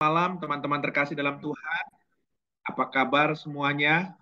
Malam teman-teman terkasih dalam Tuhan. Apa kabar semuanya?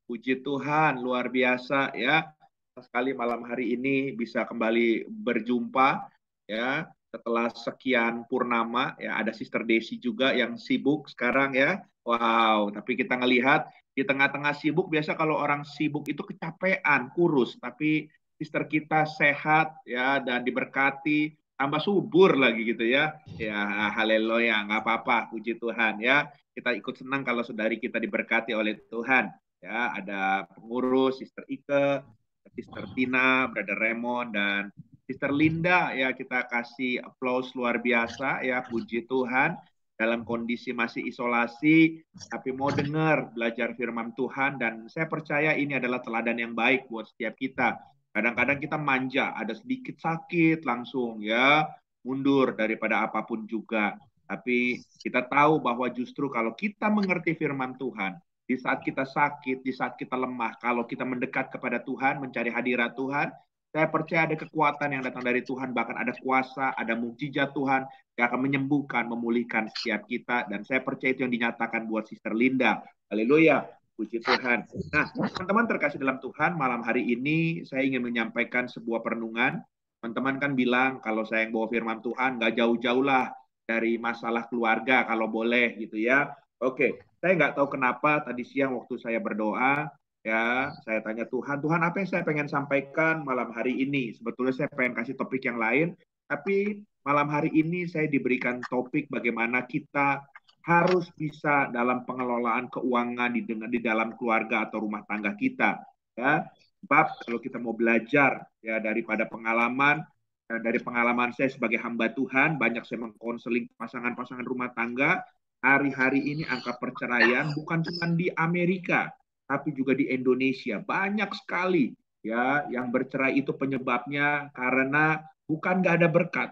Puji Tuhan, luar biasa ya. Sekali malam hari ini bisa kembali berjumpa ya setelah sekian purnama ya. Ada Sister Desi juga yang sibuk sekarang ya. Wow, tapi kita ngelihat di tengah-tengah sibuk, biasa kalau orang sibuk itu kecapean, kurus, tapi sister kita sehat ya dan diberkati, tambah subur lagi gitu ya. Ya, haleluya, nggak apa-apa, puji Tuhan ya. Kita ikut senang kalau saudari kita diberkati oleh Tuhan. Ya, ada pengurus, Sister Ike, Sister Tina, Brother Raymond, dan Sister Linda. Ya, kita kasih aplaus luar biasa. Ya, puji Tuhan. Dalam kondisi masih isolasi, tapi mau dengar, belajar firman Tuhan, dan saya percaya ini adalah teladan yang baik buat setiap kita. Kadang-kadang kita manja, ada sedikit sakit langsung ya, mundur daripada apapun juga. Tapi kita tahu bahwa justru kalau kita mengerti firman Tuhan, di saat kita sakit, di saat kita lemah, kalau kita mendekat kepada Tuhan, mencari hadirat Tuhan, saya percaya ada kekuatan yang datang dari Tuhan, bahkan ada kuasa, ada mukjizat Tuhan yang akan menyembuhkan, memulihkan setiap kita. Dan saya percaya itu yang dinyatakan buat Sister Linda. Haleluya, puji Tuhan. Nah, teman-teman terkasih dalam Tuhan, malam hari ini saya ingin menyampaikan sebuah perenungan. Teman-teman kan bilang kalau saya yang bawa firman Tuhan, nggak jauh-jauh lah dari masalah keluarga kalau boleh gitu ya. Oke, saya nggak tahu kenapa tadi siang waktu saya berdoa, ya saya tanya Tuhan, Tuhan apa yang saya pengen sampaikan malam hari ini? Sebetulnya saya pengen kasih topik yang lain, tapi malam hari ini saya diberikan topik bagaimana kita harus bisa dalam pengelolaan keuangan di dalam keluarga atau rumah tangga kita. Ya, sebab kalau kita mau belajar ya daripada pengalaman, dari pengalaman saya sebagai hamba Tuhan, banyak saya mengkonseling pasangan-pasangan rumah tangga. Hari-hari ini angka perceraian bukan cuma di Amerika, tapi juga di Indonesia. Banyak sekali ya yang bercerai itu penyebabnya karena bukan nggak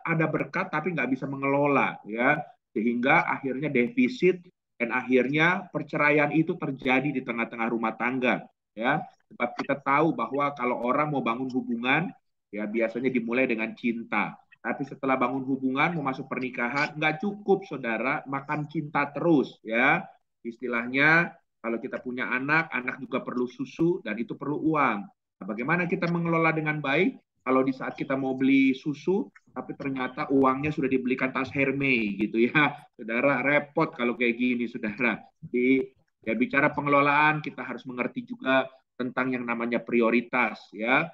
ada berkat tapi nggak bisa mengelola ya, sehingga akhirnya defisit dan akhirnya perceraian itu terjadi di tengah-tengah rumah tangga ya. Sebab kita tahu bahwa kalau orang mau bangun hubungan ya biasanya dimulai dengan cinta. Tapi setelah bangun hubungan, mau masuk pernikahan, nggak cukup saudara, makan cinta terus ya. Istilahnya kalau kita punya anak, anak juga perlu susu dan itu perlu uang. Nah, bagaimana kita mengelola dengan baik? Kalau di saat kita mau beli susu, tapi ternyata uangnya sudah dibelikan tas Hermes gitu ya, saudara, repot kalau kayak gini, saudara. Di ya bicara pengelolaan, kita harus mengerti juga tentang yang namanya prioritas ya,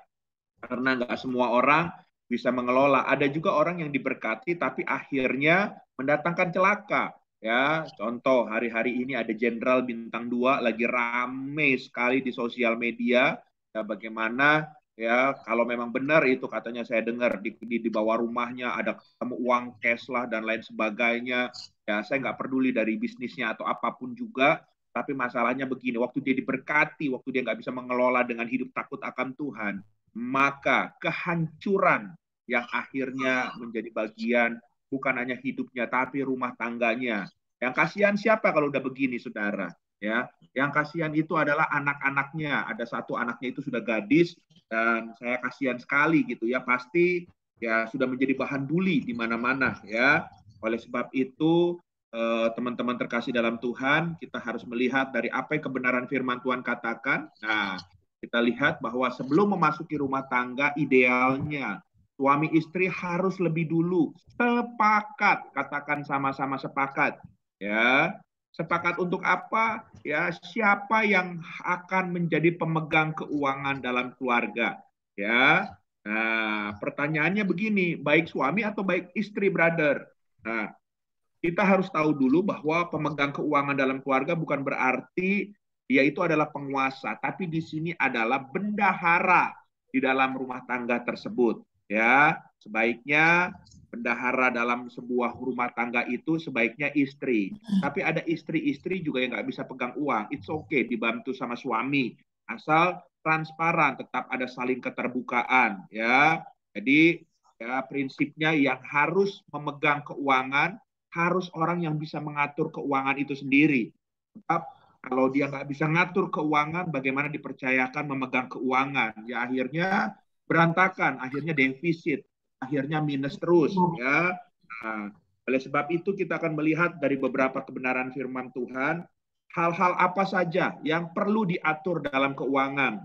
karena nggak semua orang bisa mengelola. Ada juga orang yang diberkati tapi akhirnya mendatangkan celaka. Ya, contoh hari-hari ini ada Jenderal Bintang 2 lagi rame sekali di sosial media. Ya, bagaimana ya kalau memang benar itu katanya saya dengar di bawah rumahnya ada ketemu uang cash lah dan lain sebagainya. Ya, saya nggak peduli dari bisnisnya atau apapun juga. Tapi masalahnya begini, waktu dia diberkati, waktu dia nggak bisa mengelola dengan hidup takut akan Tuhan, maka kehancuran yang akhirnya menjadi bagian bukan hanya hidupnya tapi rumah tangganya. Yang kasihan siapa kalau udah begini, saudara? Ya, yang kasihan itu adalah anak-anaknya. Ada satu anaknya itu sudah gadis dan saya kasihan sekali gitu ya. Pasti ya sudah menjadi bahan bully di mana-mana ya. Oleh sebab itu teman-teman terkasih dalam Tuhan, kita harus melihat dari apa yang kebenaran firman Tuhan katakan. Nah, kita lihat bahwa sebelum memasuki rumah tangga, idealnya suami istri harus lebih dulu sepakat, katakan sama-sama sepakat. Ya, sepakat untuk apa? Ya, siapa yang akan menjadi pemegang keuangan dalam keluarga? Ya. Nah, pertanyaannya begini, baik suami atau baik istri, brother? Nah, kita harus tahu dulu bahwa pemegang keuangan dalam keluarga bukan berarti dia itu adalah penguasa, tapi di sini adalah bendahara di dalam rumah tangga tersebut. Ya, sebaiknya bendahara dalam sebuah rumah tangga itu sebaiknya istri. Tapi ada istri-istri juga yang nggak bisa pegang uang. It's okay, dibantu sama suami. Asal transparan, tetap ada saling keterbukaan. Ya, jadi ya prinsipnya yang harus memegang keuangan harus orang yang bisa mengatur keuangan itu sendiri. Sebab kalau dia nggak bisa ngatur keuangan, bagaimana dipercayakan memegang keuangan? Ya akhirnya berantakan, akhirnya defisit, akhirnya minus terus. Ya, nah, Oleh sebab itu kita akan melihat dari beberapa kebenaran firman Tuhan, hal-hal apa saja yang perlu diatur dalam keuangan.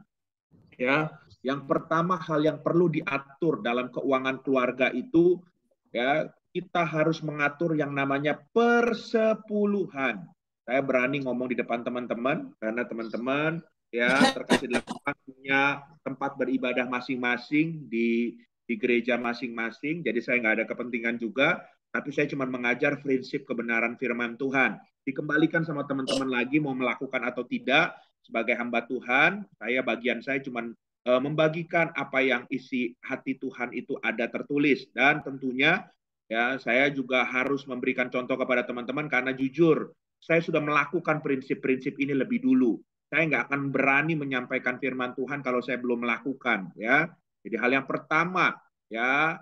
Ya, yang pertama hal yang perlu diatur dalam keuangan keluarga itu, ya, kita harus mengatur yang namanya persepuluhan. Saya berani ngomong di depan teman-teman karena teman-teman ya terkasih dalam Tuhan punya tempat beribadah masing-masing di gereja masing-masing. Jadi saya nggak ada kepentingan juga, tapi saya cuma mengajar prinsip kebenaran firman Tuhan. Dikembalikan sama teman-teman lagi mau melakukan atau tidak, sebagai hamba Tuhan, bagian saya cuma membagikan apa yang isi hati Tuhan itu ada tertulis, dan tentunya ya saya juga harus memberikan contoh kepada teman-teman karena jujur saya sudah melakukan prinsip-prinsip ini lebih dulu. Saya nggak akan berani menyampaikan firman Tuhan kalau saya belum melakukan, ya. Jadi hal yang pertama, ya,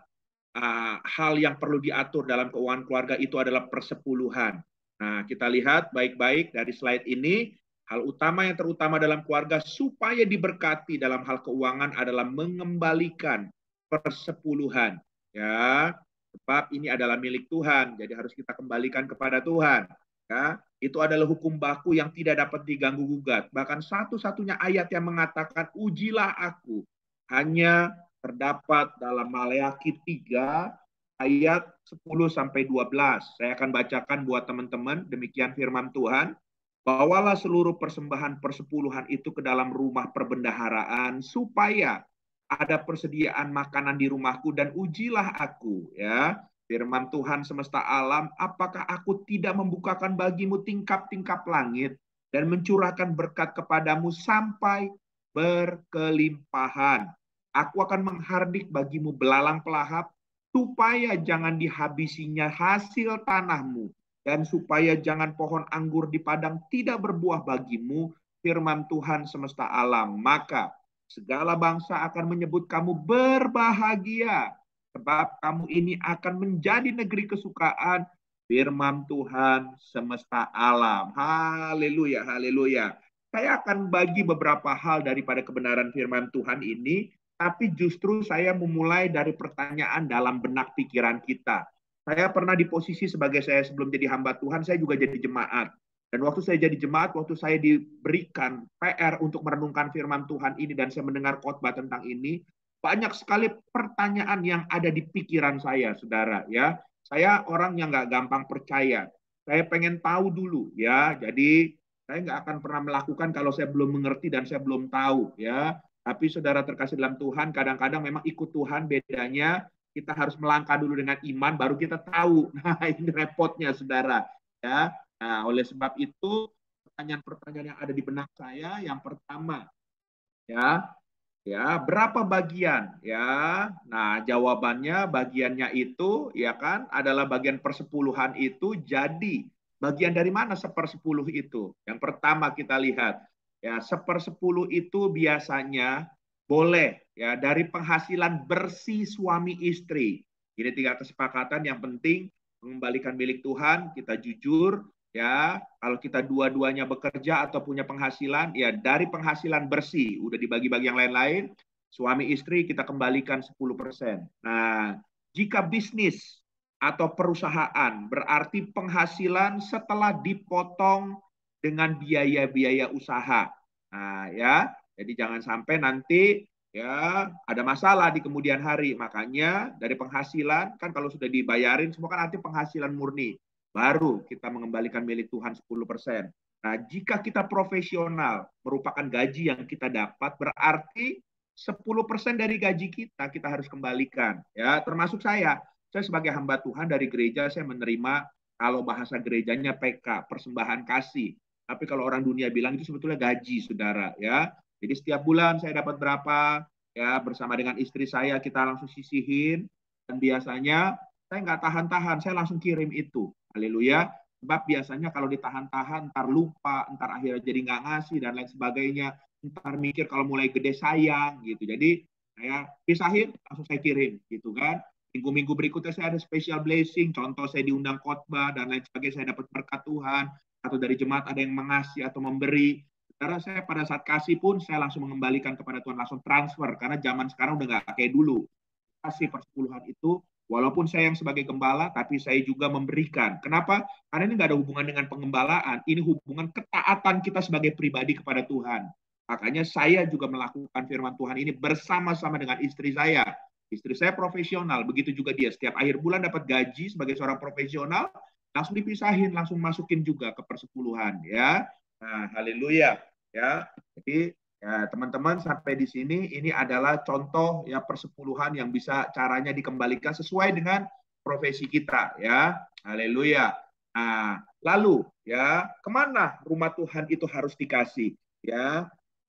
hal yang perlu diatur dalam keuangan keluarga itu adalah persepuluhan. Nah, kita lihat baik-baik dari slide ini, hal utama yang terutama dalam keluarga supaya diberkati dalam hal keuangan adalah mengembalikan persepuluhan. Ya, sebab ini adalah milik Tuhan, jadi harus kita kembalikan kepada Tuhan. Ya, itu adalah hukum baku yang tidak dapat diganggu gugat. Bahkan satu-satunya ayat yang mengatakan ujilah aku hanya terdapat dalam Maleakhi 3 ayat 10 sampai 12. Saya akan bacakan buat teman-teman, demikian firman Tuhan. Bawalah seluruh persembahan persepuluhan itu ke dalam rumah perbendaharaan supaya ada persediaan makanan di rumahku dan ujilah aku, ya. Firman Tuhan semesta alam, apakah aku tidak membukakan bagimu tingkap-tingkap langit dan mencurahkan berkat kepadamu sampai berkelimpahan. Aku akan menghardik bagimu belalang pelahap supaya jangan dihabisinya hasil tanahmu dan supaya jangan pohon anggur di padang tidak berbuah bagimu, firman Tuhan semesta alam. Maka segala bangsa akan menyebut kamu berbahagia, sebab kamu ini akan menjadi negeri kesukaan, firman Tuhan semesta alam. Haleluya, haleluya. Saya akan bagi beberapa hal daripada kebenaran firman Tuhan ini, tapi justru saya memulai dari pertanyaan dalam benak pikiran kita. Saya pernah di posisi sebagai saya sebelum jadi hamba Tuhan, saya juga jadi jemaat. Dan waktu saya jadi jemaat, waktu saya diberikan PR untuk merenungkan firman Tuhan ini dan saya mendengar khotbah tentang ini, banyak sekali pertanyaan yang ada di pikiran saya, saudara. Ya, saya orang yang nggak gampang percaya. Saya pengen tahu dulu, ya. Jadi saya nggak akan pernah melakukan kalau saya belum mengerti dan saya belum tahu, ya. Tapi saudara terkasih dalam Tuhan, kadang-kadang memang ikut Tuhan bedanya kita harus melangkah dulu dengan iman, baru kita tahu. Nah, ini repotnya, saudara. Ya, nah, oleh sebab itu pertanyaan-pertanyaan yang ada di benak saya, yang pertama, ya, ya, berapa bagian? Ya, nah jawabannya bagiannya itu, ya kan, adalah bagian persepuluhan itu. Jadi bagian dari mana sepersepuluh itu? Yang pertama kita lihat, ya, sepersepuluh itu biasanya boleh ya dari penghasilan bersih suami istri. Ini tiga kesepakatan yang penting, mengembalikan milik Tuhan, kita jujur, ya. Kalau kita dua-duanya bekerja atau punya penghasilan, ya dari penghasilan bersih, udah dibagi-bagi yang lain-lain, suami istri kita kembalikan 10%. Nah, jika bisnis atau perusahaan berarti penghasilan setelah dipotong dengan biaya-biaya usaha. Nah, ya, jadi jangan sampai nanti ya ada masalah di kemudian hari. Makanya dari penghasilan kan kalau sudah dibayarin semua kan nanti penghasilan murni. Baru kita mengembalikan milik Tuhan 10%. Nah, jika kita profesional merupakan gaji yang kita dapat, berarti 10% dari gaji kita harus kembalikan. Ya, termasuk saya. Saya sebagai hamba Tuhan dari gereja, saya menerima kalau bahasa gerejanya PK, persembahan kasih. Tapi kalau orang dunia bilang itu sebetulnya gaji, saudara. Ya, jadi setiap bulan saya dapat berapa, ya bersama dengan istri saya kita langsung sisihin. Dan biasanya saya nggak tahan-tahan, saya langsung kirim itu. Haleluya. Sebab biasanya kalau ditahan-tahan, ntar lupa, ntar akhirnya jadi nggak ngasih, dan lain sebagainya. Ntar mikir kalau mulai gede sayang, gitu. Jadi saya pisahin, langsung saya kirim, gitu kan. Minggu-minggu berikutnya saya ada special blessing, contoh saya diundang khotbah, dan lain sebagainya, saya dapat berkat Tuhan, atau dari jemaat ada yang mengasih atau memberi. Karena saya pada saat kasih pun, saya langsung mengembalikan kepada Tuhan, langsung transfer, karena zaman sekarang udah nggak kayak dulu. Kasih persepuluhan itu Walaupun saya yang sebagai gembala, tapi saya juga memberikan. Kenapa? Karena ini nggak ada hubungan dengan pengembalaan. Ini hubungan ketaatan kita sebagai pribadi kepada Tuhan. Makanya saya juga melakukan firman Tuhan ini bersama-sama dengan istri saya. Istri saya profesional, begitu juga dia. Setiap akhir bulan dapat gaji sebagai seorang profesional, langsung dipisahin, langsung masukin juga ke persepuluhan. Ya, nah, haleluya. Ya, jadi ya, teman-teman sampai di sini ini adalah contoh ya persepuluhan yang bisa caranya dikembalikan sesuai dengan profesi kita ya. Haleluya. Nah, lalu ya kemana rumah Tuhan itu harus dikasih ya?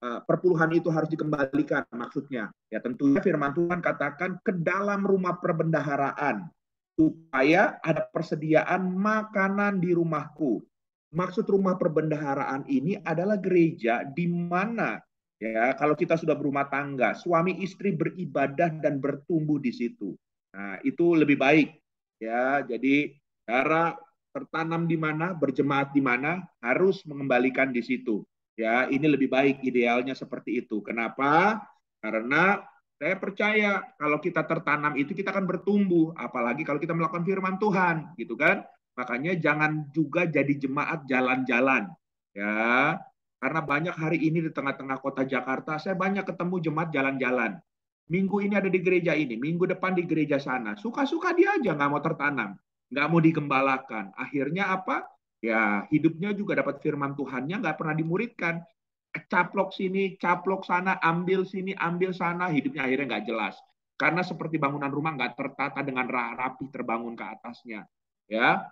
Perpuluhan itu harus dikembalikan maksudnya. Ya tentunya firman Tuhan katakan ke dalam rumah perbendaharaan supaya ada persediaan makanan di rumahku. Maksud rumah perbendaharaan ini adalah gereja di mana ya kalau kita sudah berumah tangga, suami istri beribadah dan bertumbuh di situ. Nah, itu lebih baik ya. Jadi cara tertanam di mana, berjemaat di mana harus mengembalikan di situ. Ya, ini lebih baik idealnya seperti itu. Kenapa? Karena saya percaya kalau kita tertanam itu kita akan bertumbuh, apalagi kalau kita melakukan firman Tuhan, gitu kan? Makanya jangan juga jadi jemaat jalan-jalan. Ya, karena banyak hari ini di tengah-tengah kota Jakarta, saya banyak ketemu jemaat jalan-jalan. Minggu ini ada di gereja ini, minggu depan di gereja sana. Suka-suka dia aja, nggak mau tertanam. Nggak mau digembalakan. Akhirnya apa? Ya, hidupnya juga dapat firman Tuhannya, nggak pernah dimuridkan. Caplok sini, caplok sana, ambil sini, ambil sana, hidupnya akhirnya nggak jelas. Karena seperti bangunan rumah nggak tertata dengan rapi terbangun ke atasnya. Ya,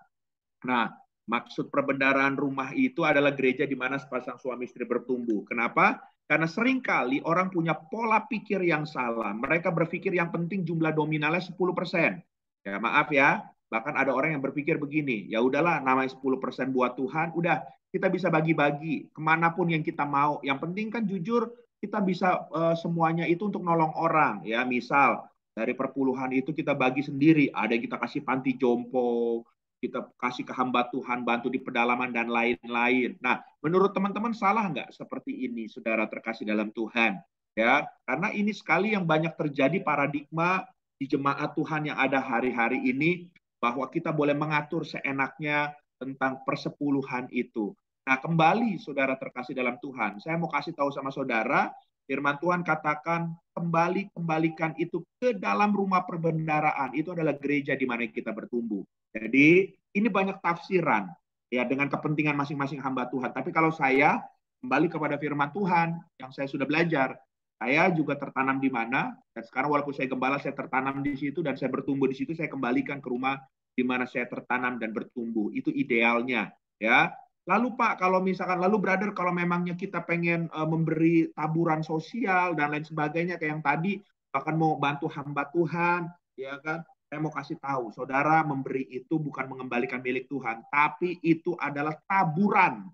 nah, maksud perbendaharaan rumah itu adalah gereja di mana sepasang suami istri bertumbuh. Kenapa? Karena seringkali orang punya pola pikir yang salah. Mereka berpikir yang penting jumlah nominalnya 10%. Ya, maaf ya. Bahkan ada orang yang berpikir begini, ya udahlah namanya 10% buat Tuhan, udah kita bisa bagi-bagi kemanapun yang kita mau. Yang penting kan jujur kita bisa semuanya itu untuk nolong orang. Ya, misal dari perpuluhan itu kita bagi sendiri. Ada yang kita kasih panti jompo, kita kasih ke hamba Tuhan, bantu di pedalaman dan lain-lain. Nah, menurut teman-teman salah nggak seperti ini, saudara terkasih dalam Tuhan? Ya, karena ini sekali yang banyak terjadi paradigma di jemaat Tuhan yang ada hari-hari ini, bahwa kita boleh mengatur seenaknya tentang persepuluhan itu. Nah, kembali saudara terkasih dalam Tuhan, saya mau kasih tahu sama saudara, firman Tuhan katakan, kembalikan itu ke dalam rumah perbendaharaan. Itu adalah gereja di mana kita bertumbuh. Jadi ini banyak tafsiran ya dengan kepentingan masing-masing hamba Tuhan. Tapi kalau saya kembali kepada firman Tuhan yang saya sudah belajar, saya juga tertanam di mana, dan sekarang walaupun saya gembala, saya tertanam di situ dan saya bertumbuh di situ, saya kembalikan ke rumah di mana saya tertanam dan bertumbuh. Itu idealnya ya. Lalu Pak, kalau misalkan, lalu brother, kalau memangnya kita pengen memberi taburan sosial dan lain sebagainya kayak yang tadi, bahkan mau bantu hamba Tuhan, ya kan? Saya mau kasih tahu, saudara memberi itu bukan mengembalikan milik Tuhan, tapi itu adalah taburan.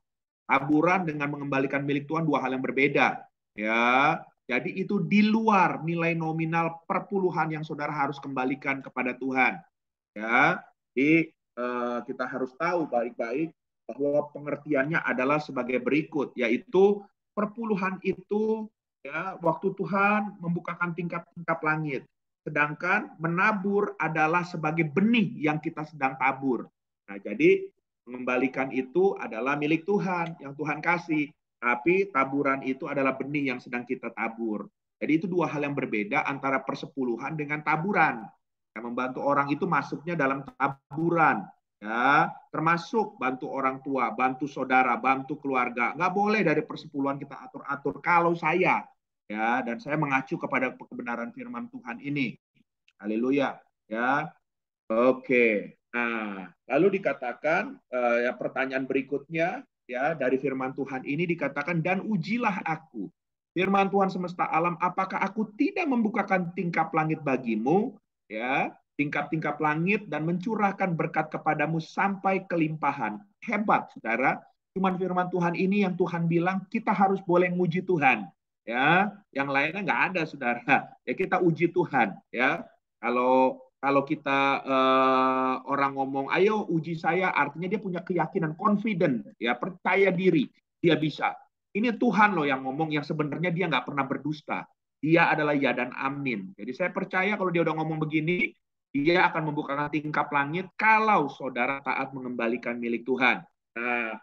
Taburan dengan mengembalikan milik Tuhan dua hal yang berbeda. Ya, jadi itu di luar nilai nominal perpuluhan yang saudara harus kembalikan kepada Tuhan. Ya, jadi kita harus tahu baik-baik bahwa pengertiannya adalah sebagai berikut, yaitu perpuluhan itu ya waktu Tuhan membukakan tingkap-tingkap langit. Sedangkan menabur adalah sebagai benih yang kita sedang tabur. Nah, jadi mengembalikan itu adalah milik Tuhan yang Tuhan kasih, tapi taburan itu adalah benih yang sedang kita tabur. Jadi itu dua hal yang berbeda antara persepuluhan dengan taburan. Yang membantu orang itu masuknya dalam taburan, ya, termasuk bantu orang tua, bantu saudara, bantu keluarga. Nggak boleh dari persepuluhan kita atur-atur. Kalau saya, ya, dan saya mengacu kepada kebenaran firman Tuhan ini. Haleluya, ya. Oke. Nah, lalu dikatakan ya pertanyaan berikutnya ya dari firman Tuhan ini dikatakan dan ujilah aku. Firman Tuhan semesta alam, apakah aku tidak membukakan tingkap langit bagimu, ya, tingkap-tingkap langit dan mencurahkan berkat kepadamu sampai kelimpahan. Hebat, saudara. Cuman firman Tuhan ini yang Tuhan bilang kita harus boleh nguji Tuhan, ya. Yang lainnya nggak ada, saudara. Ya kita uji Tuhan, ya. Kalau kita orang ngomong, ayo uji saya, artinya dia punya keyakinan, confident, ya percaya diri, dia bisa. Ini Tuhan loh yang ngomong, yang sebenarnya dia nggak pernah berdusta. Dia adalah ya dan amin. Jadi saya percaya kalau dia udah ngomong begini, Dia akan membukakan tingkap langit kalau saudara taat mengembalikan milik Tuhan. Nah,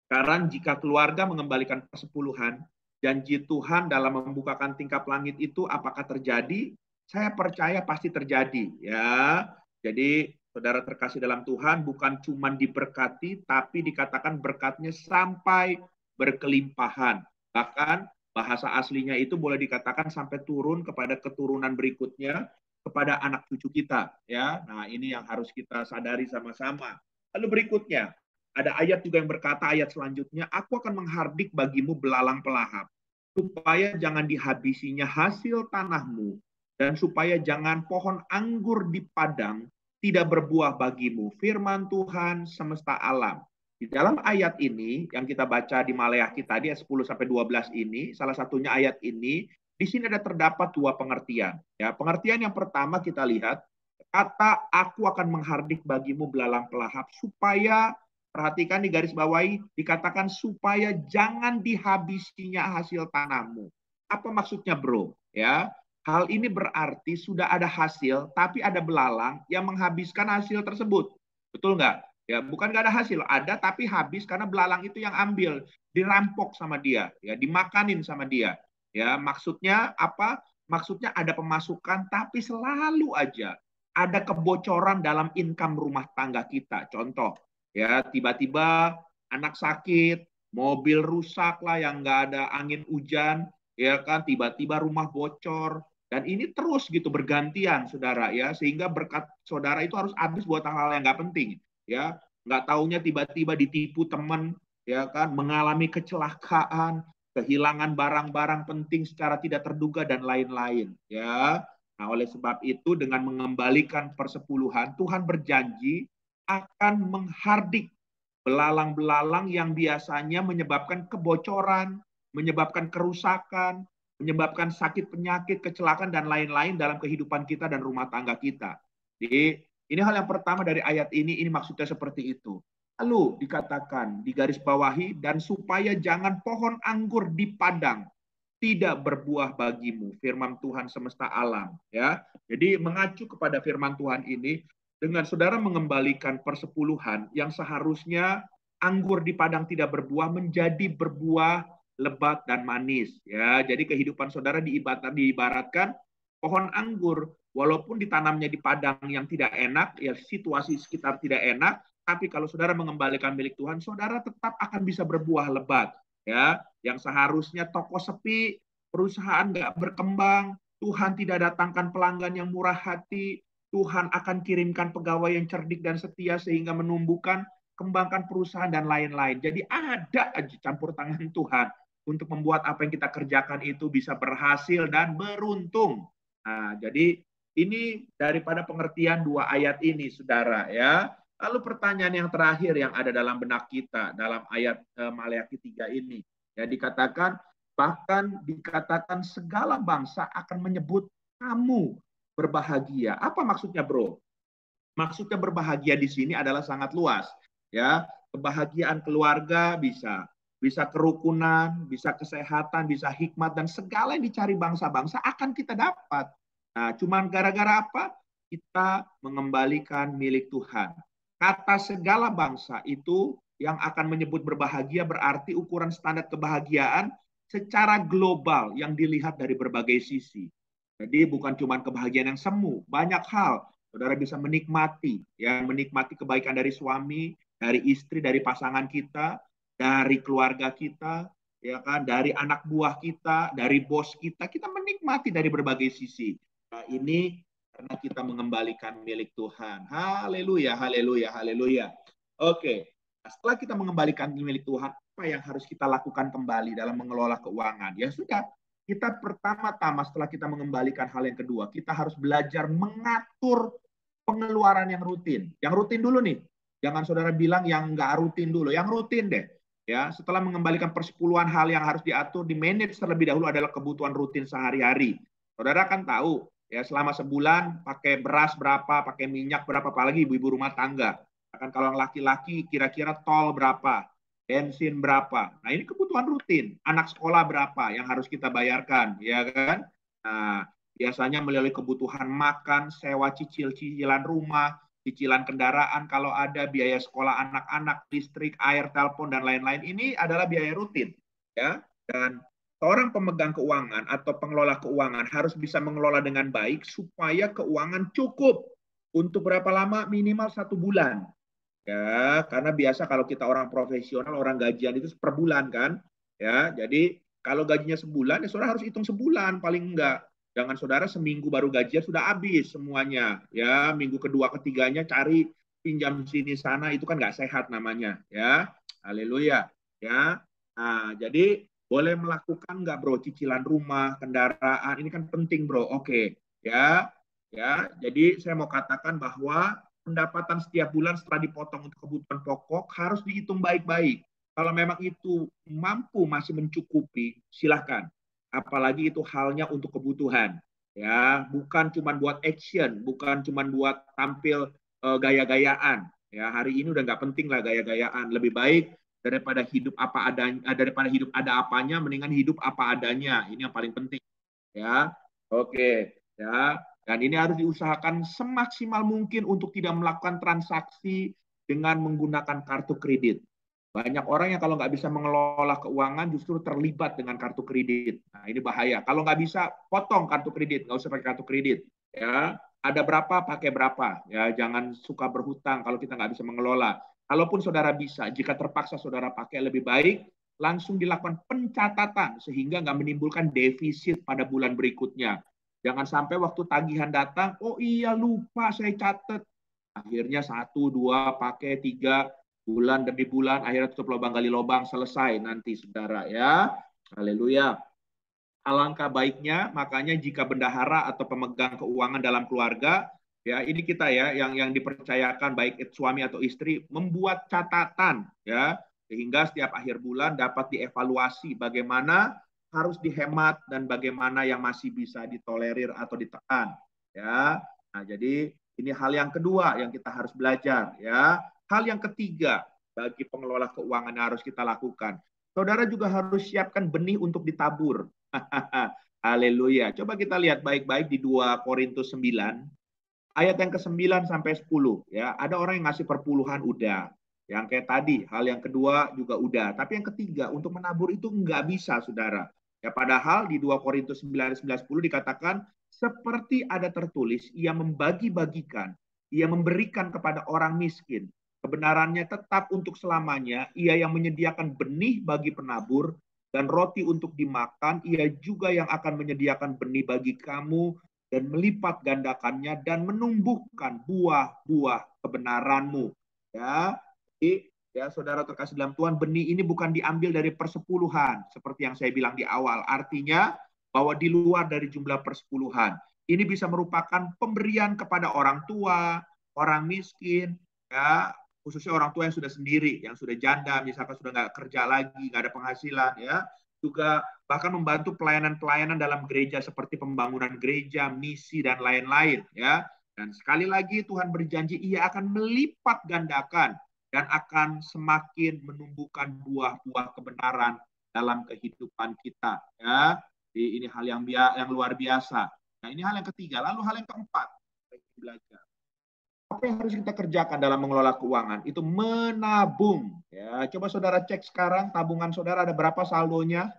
sekarang jika keluarga mengembalikan persepuluhan, janji Tuhan dalam membukakan tingkap langit itu apakah terjadi? Saya percaya pasti terjadi, ya. Jadi saudara terkasih dalam Tuhan bukan cuma diberkati, tapi dikatakan berkatnya sampai berkelimpahan. Bahkan bahasa aslinya itu boleh dikatakan sampai turun kepada keturunan berikutnya, kepada anak cucu kita, ya. Nah, ini yang harus kita sadari sama-sama. Lalu berikutnya, ada ayat juga yang berkata, ayat selanjutnya, aku akan menghardik bagimu belalang pelahap, supaya jangan dihabisinya hasil tanahmu, dan supaya jangan pohon anggur di padang tidak berbuah bagimu. Firman Tuhan semesta alam. Di dalam ayat ini, yang kita baca di Maleakhi tadi, ayat 10-12 ini, salah satunya ayat ini, di sini ada terdapat dua pengertian. Ya, pengertian yang pertama kita lihat, kata aku akan menghardik bagimu belalang pelahap, supaya perhatikan di garis bawahi, dikatakan supaya jangan dihabisinya hasil tanahmu. Apa maksudnya, bro? Ya, hal ini berarti sudah ada hasil, tapi ada belalang yang menghabiskan hasil tersebut. Betul nggak? Ya, bukan nggak ada hasil, ada tapi habis karena belalang itu yang ambil, dirampok sama dia, ya, dimakanin sama dia. Ya, maksudnya apa? Maksudnya ada pemasukan, tapi selalu aja ada kebocoran dalam income rumah tangga kita. Contoh, ya tiba-tiba anak sakit, mobil rusak lah yang nggak ada angin hujan, ya kan, tiba-tiba rumah bocor, dan ini terus gitu bergantian saudara, ya, sehingga berkat saudara itu harus habis buat hal-hal yang nggak penting, ya, nggak taunya tiba-tiba ditipu teman, ya kan, mengalami kecelakaan, kehilangan barang-barang penting secara tidak terduga dan lain-lain, ya. Nah, oleh sebab itu dengan mengembalikan persepuluhan, Tuhan berjanji akan menghardik belalang-belalang yang biasanya menyebabkan kebocoran, menyebabkan kerusakan, menyebabkan sakit penyakit, kecelakaan, dan lain-lain dalam kehidupan kita dan rumah tangga kita. Jadi, ini hal yang pertama dari ayat ini maksudnya seperti itu. Lalu dikatakan di garis bawahi, dan supaya jangan pohon anggur di padang tidak berbuah bagimu, firman Tuhan semesta alam, ya. Jadi mengacu kepada firman Tuhan ini, dengan saudara mengembalikan persepuluhan yang seharusnya anggur di padang tidak berbuah menjadi berbuah lebat dan manis, ya. Jadi kehidupan saudara diibaratkan pohon anggur, walaupun ditanamnya di padang yang tidak enak, ya situasi sekitar tidak enak, tapi kalau saudara mengembalikan milik Tuhan, saudara tetap akan bisa berbuah lebat, ya, yang seharusnya toko sepi, perusahaan nggak berkembang, Tuhan tidak datangkan pelanggan yang murah hati, Tuhan akan kirimkan pegawai yang cerdik dan setia sehingga menumbuhkan, kembangkan perusahaan dan lain-lain. Jadi ada aja campur tangan Tuhan untuk membuat apa yang kita kerjakan itu bisa berhasil dan beruntung. Nah, jadi ini daripada pengertian dua ayat ini, saudara, ya. Lalu pertanyaan yang terakhir yang ada dalam benak kita dalam ayat Maleakhi 3 ini, ya, dikatakan, bahkan dikatakan segala bangsa akan menyebut kamu berbahagia. Apa maksudnya, bro? Maksudnya berbahagia di sini adalah sangat luas, ya. Kebahagiaan keluarga bisa, bisa kerukunan, bisa kesehatan, bisa hikmat, dan segala yang dicari bangsa-bangsa akan kita dapat. Nah, cuman gara-gara apa? Kita mengembalikan milik Tuhan. Kata segala bangsa itu yang akan menyebut berbahagia berarti ukuran standar kebahagiaan secara global yang dilihat dari berbagai sisi. Jadi bukan cuma kebahagiaan yang semu, banyak hal saudara bisa menikmati, ya, menikmati kebaikan dari suami, dari istri, dari pasangan kita, dari keluarga kita, ya kan, dari anak buah kita, dari bos kita menikmati dari berbagai sisi. Nah, ini karena kita mengembalikan milik Tuhan. Haleluya, haleluya, haleluya. Oke, nah, setelah kita mengembalikan milik Tuhan, apa yang harus kita lakukan kembali dalam mengelola keuangan? Ya sudah, kita pertama-tama setelah kita mengembalikan hal yang kedua, kita harus belajar mengatur pengeluaran yang rutin. Yang rutin dulu nih. Jangan saudara bilang yang nggak rutin dulu. Yang rutin deh. Ya, setelah mengembalikan persepuluhan hal yang harus diatur, di manage terlebih dahulu adalah kebutuhan rutin sehari-hari. Saudara kan tahu, ya, selama sebulan pakai beras berapa, pakai minyak berapa, apalagi ibu-ibu rumah tangga. Akan kalau laki-laki kira-kira tol berapa, bensin berapa. Nah, ini kebutuhan rutin. Anak sekolah berapa yang harus kita bayarkan, ya kan? Nah, biasanya melalui kebutuhan makan, sewa cicilan rumah, cicilan kendaraan kalau ada, biaya sekolah anak-anak, listrik, air, telepon, dan lain-lain. Ini adalah biaya rutin. Ya. Dan seorang pemegang keuangan atau pengelola keuangan harus bisa mengelola dengan baik supaya keuangan cukup untuk berapa lama? Minimal 1 bulan. Ya, karena biasa kalau kita orang profesional, orang gajian itu per bulan kan. Ya, jadi kalau gajinya sebulan, ya saudara harus hitung sebulan paling enggak. Jangan saudara seminggu baru gajian sudah habis semuanya. Ya, minggu kedua ketiganya cari pinjam sini sana, itu kan nggak sehat namanya. Ya, haleluya. Ya, nah jadi boleh melakukan nggak bro cicilan rumah, kendaraan, ini kan penting bro. Oke, ya, ya. Jadi saya mau katakan bahwa pendapatan setiap bulan setelah dipotong untuk kebutuhan pokok harus dihitung baik-baik. Kalau memang itu mampu masih mencukupi, silahkan. Apalagi itu halnya untuk kebutuhan, ya, bukan cuma buat action, bukan cuma buat tampil gaya-gayaan. Ya, hari ini udah nggak penting lah gaya-gayaan. Lebih baik daripada hidup apa adanya, daripada hidup ada apanya, mendingan hidup apa adanya. Ini yang paling penting. Ya, oke, ya. Dan ini harus diusahakan semaksimal mungkin untuk tidak melakukan transaksi dengan menggunakan kartu kredit. Banyak orang yang kalau nggak bisa mengelola keuangan justru terlibat dengan kartu kredit. Nah, ini bahaya. Kalau nggak bisa, potong kartu kredit. Nggak usah pakai kartu kredit. Ya, ada berapa, pakai berapa. Ya, jangan suka berhutang kalau kita nggak bisa mengelola. Kalaupun saudara bisa, jika terpaksa saudara pakai, lebih baik langsung dilakukan pencatatan sehingga nggak menimbulkan defisit pada bulan berikutnya. Jangan sampai waktu tagihan datang, oh iya lupa saya catat. Akhirnya 1, 2, pakai 3, bulan demi bulan, akhirnya tutup lubang gali lubang, selesai nanti saudara ya. Haleluya. Alangkah baiknya, makanya jika bendahara atau pemegang keuangan dalam keluarga, ya ini kita ya yang dipercayakan baik suami atau istri membuat catatan ya sehingga setiap akhir bulan dapat dievaluasi bagaimana harus dihemat dan bagaimana yang masih bisa ditolerir atau ditekan ya. Nah, jadi ini hal yang kedua yang kita harus belajar ya. Hal yang ketiga bagi pengelola keuangan yang harus kita lakukan. Saudara juga harus siapkan benih untuk ditabur. Haleluya. Coba kita lihat baik-baik di 2 Korintus 9 ayat yang ke-9 sampai 10 ya. Ada orang yang ngasih perpuluhan udah. Yang kayak tadi, hal yang kedua juga udah. Tapi yang ketiga, untuk menabur itu nggak bisa, Saudara. Ya padahal di 2 Korintus 9 11 10 dikatakan seperti ada tertulis, ia membagi-bagikan, ia memberikan kepada orang miskin. Kebenarannya tetap untuk selamanya, ia yang menyediakan benih bagi penabur dan roti untuk dimakan, ia juga yang akan menyediakan benih bagi kamu dan melipat gandakannya dan menumbuhkan buah-buah kebenaranmu. Ya, jadi ya saudara terkasih dalam Tuhan, benih ini bukan diambil dari persepuluhan seperti yang saya bilang di awal. Artinya bahwa di luar dari jumlah persepuluhan. Ini bisa merupakan pemberian kepada orang tua, orang miskin, ya, khususnya orang tua yang sudah sendiri, yang sudah janda, misalkan sudah nggak kerja lagi, nggak ada penghasilan, ya, juga bahkan membantu pelayanan-pelayanan dalam gereja seperti pembangunan gereja, misi dan lain-lain, ya. Dan sekali lagi Tuhan berjanji ia akan melipat gandakan dan akan semakin menumbuhkan buah-buah kebenaran dalam kehidupan kita, ya. Jadi ini hal yang luar biasa. Nah, ini hal yang ketiga. Lalu hal yang keempat, belajar. Apa yang harus kita kerjakan dalam mengelola keuangan? Itu menabung. Ya, coba saudara cek sekarang tabungan saudara ada berapa saldonya?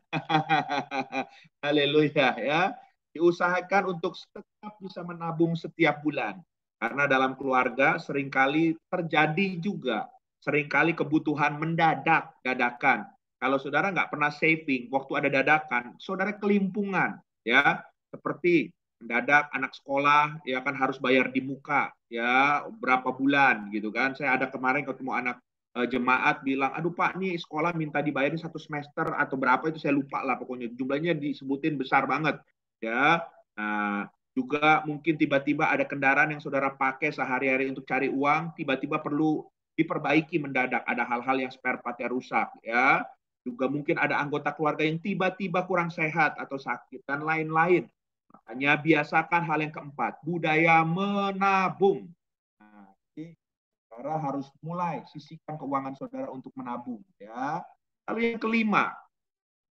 Haleluya ya. Diusahakan untuk tetap bisa menabung setiap bulan. Karena dalam keluarga seringkali terjadi juga. Seringkali kebutuhan mendadak, dadakan. Kalau saudara nggak pernah saving, waktu ada dadakan, saudara kelimpungan. Ya, seperti mendadak anak sekolah ya kan harus bayar di muka ya berapa bulan gitu kan. Saya ada kemarin ketemu anak jemaat bilang, aduh Pak nih sekolah minta dibayarin 1 semester atau berapa itu saya lupa lah pokoknya jumlahnya disebutin besar banget ya. Nah, juga mungkin tiba-tiba ada kendaraan yang saudara pakai sehari-hari untuk cari uang tiba-tiba perlu diperbaiki mendadak, ada hal-hal yang spare partnya rusak ya. Juga mungkin ada anggota keluarga yang tiba-tiba kurang sehat atau sakit dan lain-lain. Makanya biasakan hal yang keempat, budaya menabung. Nah, jadi saudara harus mulai sisihkan keuangan saudara untuk menabung, ya. Lalu yang kelima,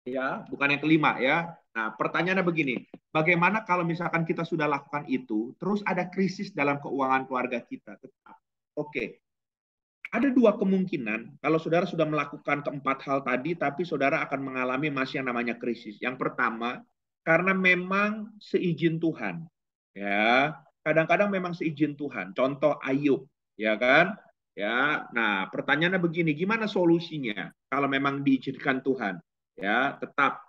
ya, bukan yang kelima ya. Nah, pertanyaannya begini, bagaimana kalau misalkan kita sudah lakukan itu, terus ada krisis dalam keuangan keluarga kita? Tetap. Oke, ada dua kemungkinan kalau saudara sudah melakukan keempat hal tadi, tapi saudara akan mengalami masih yang namanya krisis. Yang pertama, karena memang seizin Tuhan. Ya, kadang-kadang memang seizin Tuhan. Contoh Ayub, ya kan? Ya, nah pertanyaannya begini, gimana solusinya kalau memang diizinkan Tuhan? Ya, tetap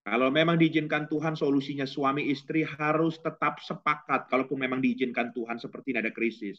kalau memang diizinkan Tuhan, solusinya suami istri harus tetap sepakat. Kalaupun memang diizinkan Tuhan seperti ini ada krisis,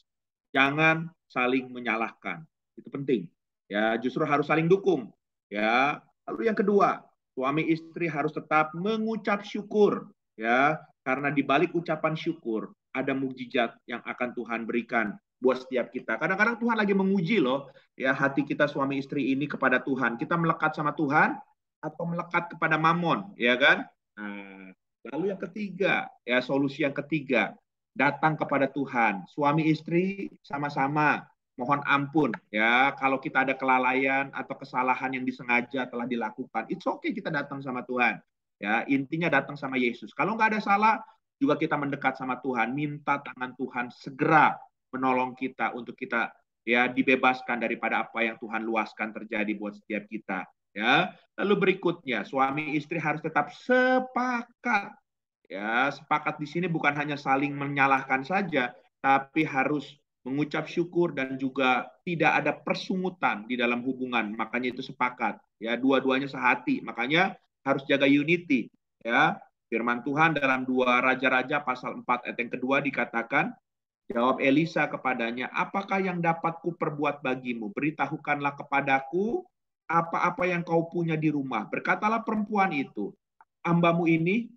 jangan saling menyalahkan. Itu penting. Ya, justru harus saling dukung. Ya. Lalu yang kedua, suami istri harus tetap mengucap syukur. Ya, karena di balik ucapan syukur ada mukjizat yang akan Tuhan berikan buat setiap kita. Kadang-kadang Tuhan lagi menguji loh, ya hati kita suami istri ini kepada Tuhan. Kita melekat sama Tuhan atau melekat kepada mamon, ya kan? Nah, lalu yang ketiga, ya solusi yang ketiga, datang kepada Tuhan. Suami istri sama-sama mohon ampun ya kalau kita ada kelalaian atau kesalahan yang disengaja telah dilakukan. It's okay kita datang sama Tuhan. Ya, intinya datang sama Yesus. Kalau nggak ada salah, juga kita mendekat sama Tuhan, minta tangan Tuhan segera menolong kita untuk kita ya dibebaskan daripada apa yang Tuhan luaskan terjadi buat setiap kita. Ya, lalu berikutnya suami istri harus tetap sepakat. Ya, sepakat di sini bukan hanya saling menyalahkan saja, tapi harus mengucap syukur dan juga tidak ada persungutan di dalam hubungan. Makanya itu sepakat. Ya, dua-duanya sehati. Makanya harus jaga unity. Ya, firman Tuhan dalam 2 Raja-Raja pasal 4 ayat yang kedua dikatakan, jawab Elisa kepadanya, apakah yang dapat kuperbuat bagimu? Beritahukanlah kepadaku apa-apa yang kau punya di rumah. Berkatalah perempuan itu, hambamu ini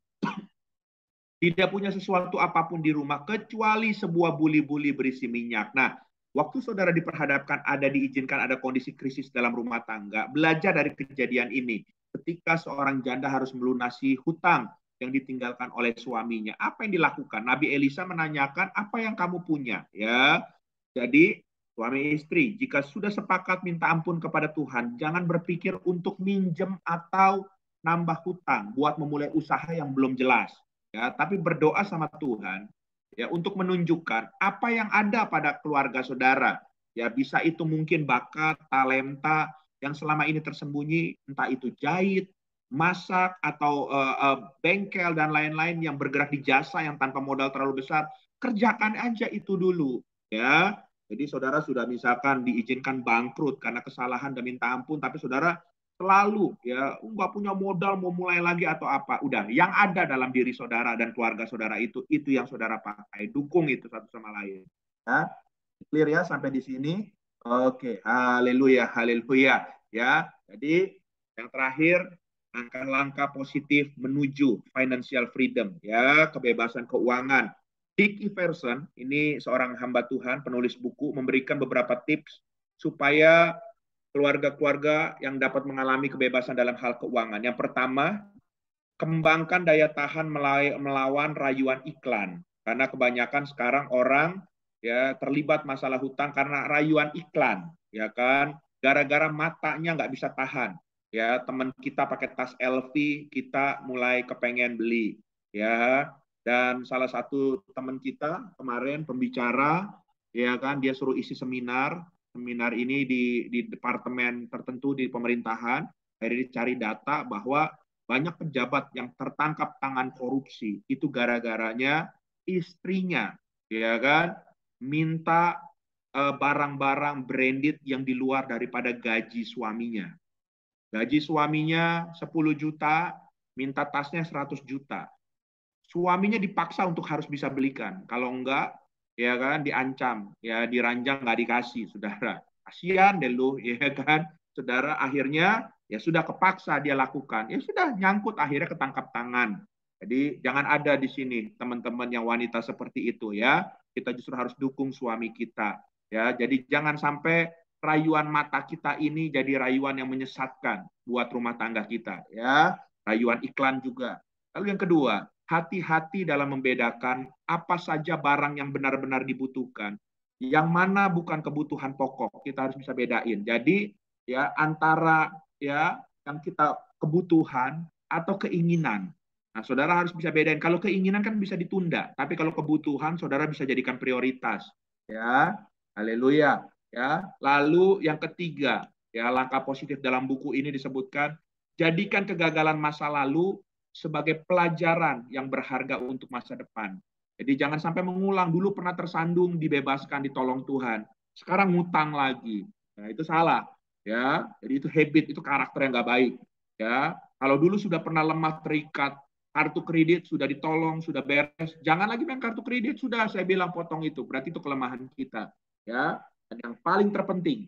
tidak punya sesuatu apapun di rumah kecuali sebuah buli-buli berisi minyak. Nah, waktu saudara diperhadapkan diizinkan ada kondisi krisis dalam rumah tangga, belajar dari kejadian ini. Ketika seorang janda harus melunasi hutang yang ditinggalkan oleh suaminya, apa yang dilakukan? Nabi Elisa menanyakan, apa yang kamu punya? Ya, jadi suami istri, jika sudah sepakat minta ampun kepada Tuhan, jangan berpikir untuk minjem atau nambah hutang buat memulai usaha yang belum jelas. Ya, tapi berdoa sama Tuhan ya untuk menunjukkan apa yang ada pada keluarga saudara. Ya, bisa itu mungkin bakat, talenta yang selama ini tersembunyi, entah itu jahit, masak atau bengkel dan lain-lain yang bergerak di jasa yang tanpa modal terlalu besar, kerjakan aja itu dulu ya. Jadi saudara sudah misalkan diizinkan bangkrut karena kesalahan dan minta ampun, tapi saudara selalu ya nggak punya modal mau mulai lagi atau apa, udah yang ada dalam diri saudara dan keluarga saudara itu yang saudara pakai, dukung itu satu sama lain ya. Clear ya sampai di sini? Oke, haleluya, haleluya ya. Jadi yang terakhir, langkah-langkah positif menuju financial freedom ya, kebebasan keuangan. Dick Iverson, ini seorang hamba Tuhan, penulis buku, memberikan beberapa tips supaya keluarga-keluarga yang dapat mengalami kebebasan dalam hal keuangan. Yang pertama, kembangkan daya tahan melawan rayuan iklan. Karena kebanyakan sekarang orang ya terlibat masalah hutang karena rayuan iklan, ya kan? Gara-gara matanya nggak bisa tahan. Ya, teman kita pakai tas LV, kita mulai kepengen beli. Ya, dan salah satu teman kita kemarin pembicara, ya kan, dia suruh isi seminar. Seminar ini di departemen tertentu di pemerintahan. Akhirnya dicari data bahwa banyak pejabat yang tertangkap tangan korupsi itu gara-garanya istrinya, ya kan, minta barang-barang branded yang di luar daripada gaji suaminya. Gaji suaminya 10 juta, minta tasnya 100 juta. Suaminya dipaksa untuk harus bisa belikan. Kalau enggak, ya kan, diancam, ya diranjang nggak dikasih, saudara. Kasihan deh lu, ya kan. Saudara akhirnya ya sudah kepaksa dia lakukan. Ya sudah nyangkut akhirnya ketangkap tangan. Jadi jangan ada di sini teman-teman yang wanita seperti itu ya. Kita justru harus dukung suami kita. Ya, jadi jangan sampai rayuan mata kita ini jadi rayuan yang menyesatkan buat rumah tangga kita ya. Rayuan iklan juga. Lalu yang kedua, hati-hati dalam membedakan apa saja barang yang benar-benar dibutuhkan. Yang mana bukan kebutuhan pokok, kita harus bisa bedain. Jadi ya antara ya yang kita kebutuhan atau keinginan. Nah, saudara harus bisa bedain. Kalau keinginan kan bisa ditunda, tapi kalau kebutuhan saudara bisa jadikan prioritas. Ya, haleluya. Ya, lalu yang ketiga, ya langkah positif dalam buku ini disebutkan, jadikan kegagalan masa lalu sebagai pelajaran yang berharga untuk masa depan. Jadi jangan sampai mengulang, dulu pernah tersandung, dibebaskan, ditolong Tuhan. Sekarang ngutang lagi. Nah, itu salah. Ya, jadi itu habit, itu karakter yang nggak baik. Ya, kalau dulu sudah pernah lemah terikat, kartu kredit sudah ditolong, sudah beres. Jangan lagi main kartu kredit, sudah saya bilang potong itu. Berarti itu kelemahan kita. Ya. Dan yang paling terpenting,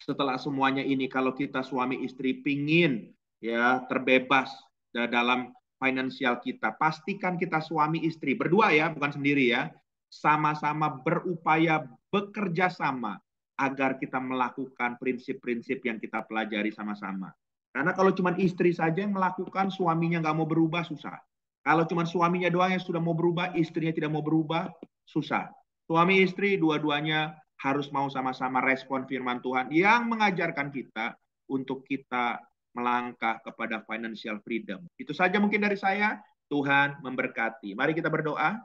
setelah semuanya ini, kalau kita suami istri pingin ya terbebas dalam finansial kita, pastikan kita suami istri, berdua ya, bukan sendiri ya, sama-sama berupaya bekerja sama agar kita melakukan prinsip-prinsip yang kita pelajari sama-sama. Karena kalau cuma istri saja yang melakukan, suaminya nggak mau berubah, susah. Kalau cuma suaminya doang yang sudah mau berubah, istrinya tidak mau berubah, susah. Suami istri dua-duanya harus mau sama-sama respon firman Tuhan yang mengajarkan kita untuk kita melangkah kepada financial freedom. Itu saja mungkin dari saya. Tuhan memberkati. Mari kita berdoa.